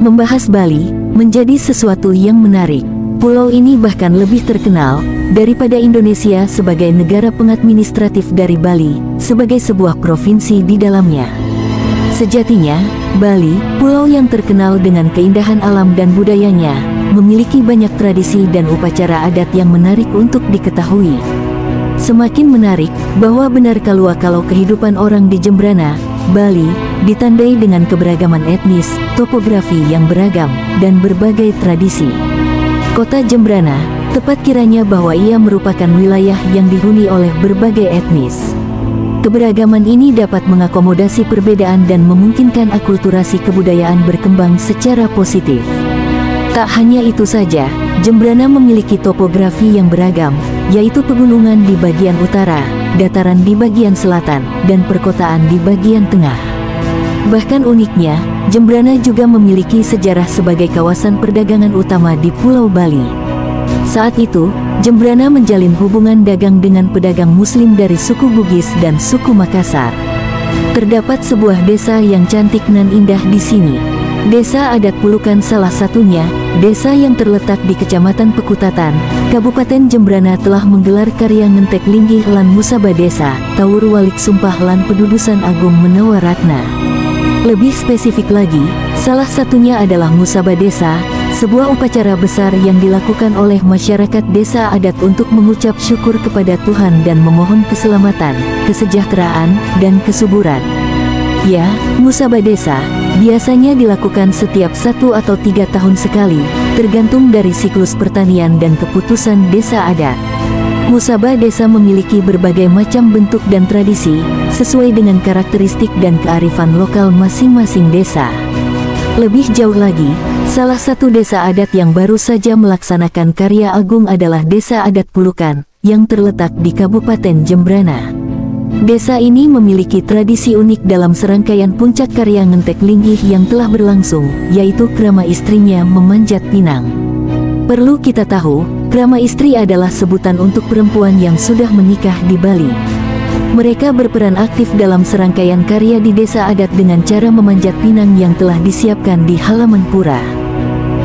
membahas Bali menjadi sesuatu yang menarik. Pulau ini bahkan lebih terkenal daripada Indonesia sebagai negara pengadministratif dari Bali, sebagai sebuah provinsi di dalamnya. Sejatinya, Bali, pulau yang terkenal dengan keindahan alam dan budayanya, memiliki banyak tradisi dan upacara adat yang menarik untuk diketahui. Semakin menarik bahwa benar kalau kehidupan orang di Jembrana, Bali, ditandai dengan keberagaman etnis, topografi yang beragam, dan berbagai tradisi. Kota Jembrana, tepat kiranya bahwa ia merupakan wilayah yang dihuni oleh berbagai etnis. Keberagaman ini dapat mengakomodasi perbedaan dan memungkinkan akulturasi kebudayaan berkembang secara positif. Tak hanya itu saja, Jembrana memiliki topografi yang beragam, yaitu pegunungan di bagian utara, dataran di bagian selatan, dan perkotaan di bagian tengah. Bahkan uniknya, Jembrana juga memiliki sejarah sebagai kawasan perdagangan utama di Pulau Bali. Saat itu, Jembrana menjalin hubungan dagang dengan pedagang Muslim dari suku Bugis dan suku Makassar. Terdapat sebuah desa yang cantik nan indah di sini. Desa adat Pulukan salah satunya, desa yang terletak di Kecamatan Pekutatan, Kabupaten Jembrana telah menggelar karya ngentek linggih lan musabah desa, tawur walik sumpah lan pedudusan agung menawa ratna. Lebih spesifik lagi, salah satunya adalah musabah desa, sebuah upacara besar yang dilakukan oleh masyarakat desa adat untuk mengucap syukur kepada Tuhan dan memohon keselamatan, kesejahteraan, dan kesuburan. Ya, musabah desa biasanya dilakukan setiap 1 atau 3 tahun sekali, tergantung dari siklus pertanian dan keputusan desa adat. Musabah desa memiliki berbagai macam bentuk dan tradisi, sesuai dengan karakteristik dan kearifan lokal masing-masing desa. Lebih jauh lagi, salah satu desa adat yang baru saja melaksanakan karya agung adalah Desa Adat Pulukan, yang terletak di Kabupaten Jembrana. Desa ini memiliki tradisi unik dalam serangkaian puncak karya ngentek linggih yang telah berlangsung, yaitu krama istrinya memanjat pinang. Perlu kita tahu, krama istri adalah sebutan untuk perempuan yang sudah menikah di Bali. Mereka berperan aktif dalam serangkaian karya di desa adat dengan cara memanjat pinang yang telah disiapkan di halaman pura.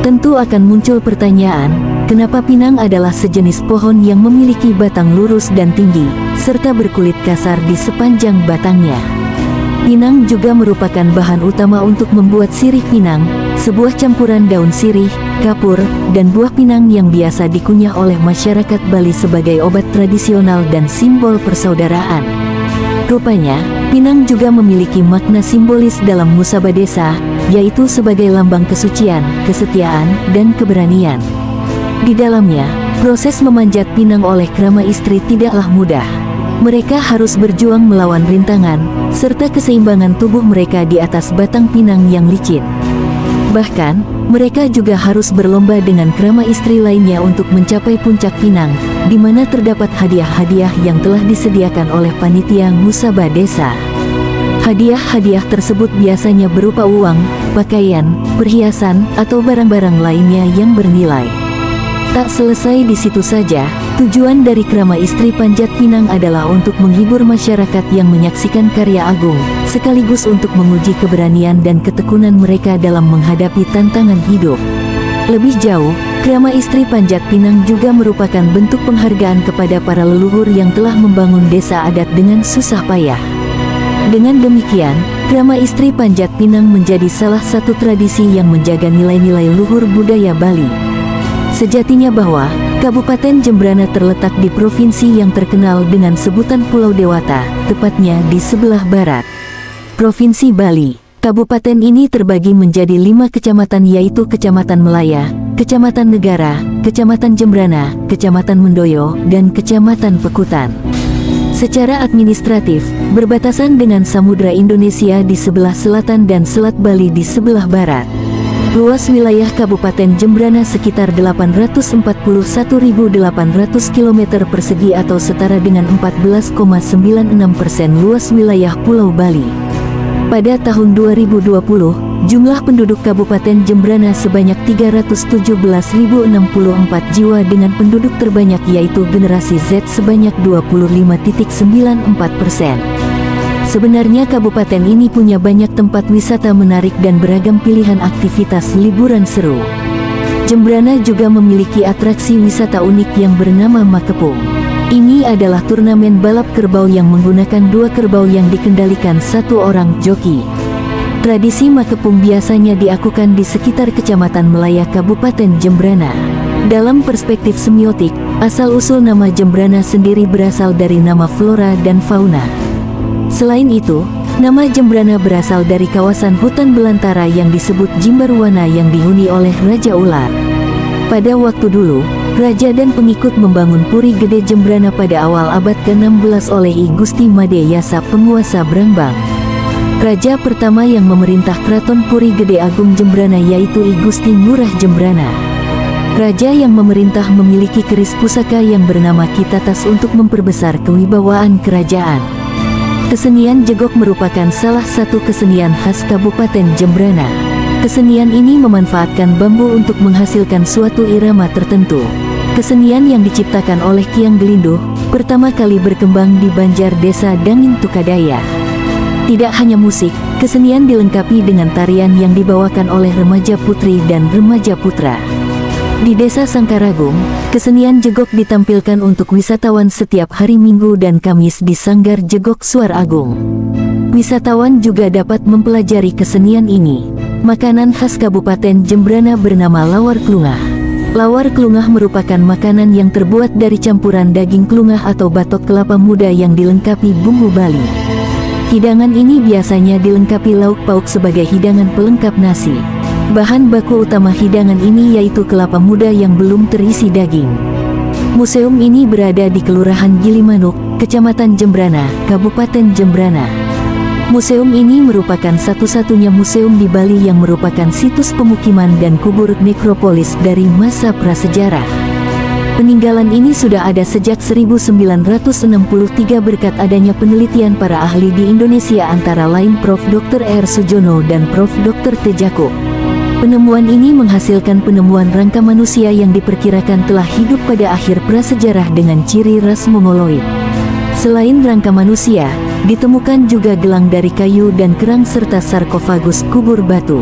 Tentu akan muncul pertanyaan, kenapa pinang adalah sejenis pohon yang memiliki batang lurus dan tinggi, serta berkulit kasar di sepanjang batangnya. Pinang juga merupakan bahan utama untuk membuat sirih pinang, sebuah campuran daun sirih, kapur, dan buah pinang yang biasa dikunyah oleh masyarakat Bali sebagai obat tradisional dan simbol persaudaraan. Rupanya, pinang juga memiliki makna simbolis dalam musabah desa, yaitu sebagai lambang kesucian, kesetiaan, dan keberanian. Di dalamnya, proses memanjat pinang oleh krama istri tidaklah mudah. Mereka harus berjuang melawan rintangan, serta keseimbangan tubuh mereka di atas batang pinang yang licin. Bahkan, mereka juga harus berlomba dengan krama istri lainnya untuk mencapai puncak pinang, di mana terdapat hadiah-hadiah yang telah disediakan oleh panitia musabah desa. Hadiah-hadiah tersebut biasanya berupa uang, pakaian, perhiasan, atau barang-barang lainnya yang bernilai. Tak selesai di situ saja, tujuan dari krama istri panjat pinang adalah untuk menghibur masyarakat yang menyaksikan karya agung, sekaligus untuk menguji keberanian dan ketekunan mereka dalam menghadapi tantangan hidup. Lebih jauh, krama istri panjat pinang juga merupakan bentuk penghargaan kepada para leluhur yang telah membangun desa adat dengan susah payah. Dengan demikian, krama istri panjat pinang menjadi salah satu tradisi yang menjaga nilai-nilai luhur budaya Bali. Sejatinya bahwa Kabupaten Jembrana terletak di provinsi yang terkenal dengan sebutan Pulau Dewata, tepatnya di sebelah barat Provinsi Bali. Kabupaten ini terbagi menjadi 5 kecamatan, yaitu Kecamatan Melaya, Kecamatan Negara, Kecamatan Jembrana, Kecamatan Mendoyo, dan Kecamatan Pekutan. Secara administratif, berbatasan dengan Samudra Indonesia di sebelah selatan dan Selat Bali di sebelah barat. Luas wilayah Kabupaten Jembrana sekitar 841.800 km persegi atau setara dengan 14,96% luas wilayah Pulau Bali. Pada tahun 2020, jumlah penduduk Kabupaten Jembrana sebanyak 317.064 jiwa dengan penduduk terbanyak yaitu generasi Z sebanyak 25,94%. Sebenarnya kabupaten ini punya banyak tempat wisata menarik dan beragam pilihan aktivitas liburan seru. Jembrana juga memiliki atraksi wisata unik yang bernama Makepung. Ini adalah turnamen balap kerbau yang menggunakan 2 kerbau yang dikendalikan 1 orang joki. Tradisi Makepung biasanya dilakukan di sekitar Kecamatan Melaya, Kabupaten Jembrana. Dalam perspektif semiotik, asal-usul nama Jembrana sendiri berasal dari nama flora dan fauna. Selain itu, nama Jembrana berasal dari kawasan hutan belantara yang disebut Jimbaruwana yang dihuni oleh Raja Ular. Pada waktu dulu, raja dan pengikut membangun Puri Gede Jembrana pada awal abad ke-16 oleh I Gusti Made Yasa, penguasa Brangbang. Raja pertama yang memerintah Keraton Puri Gede Agung Jembrana yaitu I Gusti Ngurah Jembrana. Raja yang memerintah memiliki keris pusaka yang bernama Kitatas untuk memperbesar kewibawaan kerajaan. Kesenian jegok merupakan salah satu kesenian khas Kabupaten Jembrana. Kesenian ini memanfaatkan bambu untuk menghasilkan suatu irama tertentu. Kesenian yang diciptakan oleh Kiang Gelinduh pertama kali berkembang di Banjar Desa Dangin Tukadaya. Tidak hanya musik, kesenian dilengkapi dengan tarian yang dibawakan oleh remaja putri dan remaja putra. Di Desa Sangkaragung, kesenian jegok ditampilkan untuk wisatawan setiap hari Minggu dan Kamis di Sanggar Jegok Suar Agung. Wisatawan juga dapat mempelajari kesenian ini. Makanan khas Kabupaten Jembrana bernama lawar klungah. Lawar klungah merupakan makanan yang terbuat dari campuran daging klungah atau batok kelapa muda yang dilengkapi bumbu Bali. Hidangan ini biasanya dilengkapi lauk pauk sebagai hidangan pelengkap nasi. Bahan baku utama hidangan ini yaitu kelapa muda yang belum terisi daging. Museum ini berada di Kelurahan Gilimanuk, Kecamatan Jembrana, Kabupaten Jembrana. Museum ini merupakan satu-satunya museum di Bali yang merupakan situs pemukiman dan kubur nekropolis dari masa prasejarah. Peninggalan ini sudah ada sejak 1963 berkat adanya penelitian para ahli di Indonesia antara lain Prof. Dr. R. Sujono dan Prof. Dr. T. Jakob. Penemuan ini menghasilkan penemuan rangka manusia yang diperkirakan telah hidup pada akhir prasejarah dengan ciri ras mongoloid. Selain rangka manusia, ditemukan juga gelang dari kayu dan kerang serta sarkofagus kubur batu.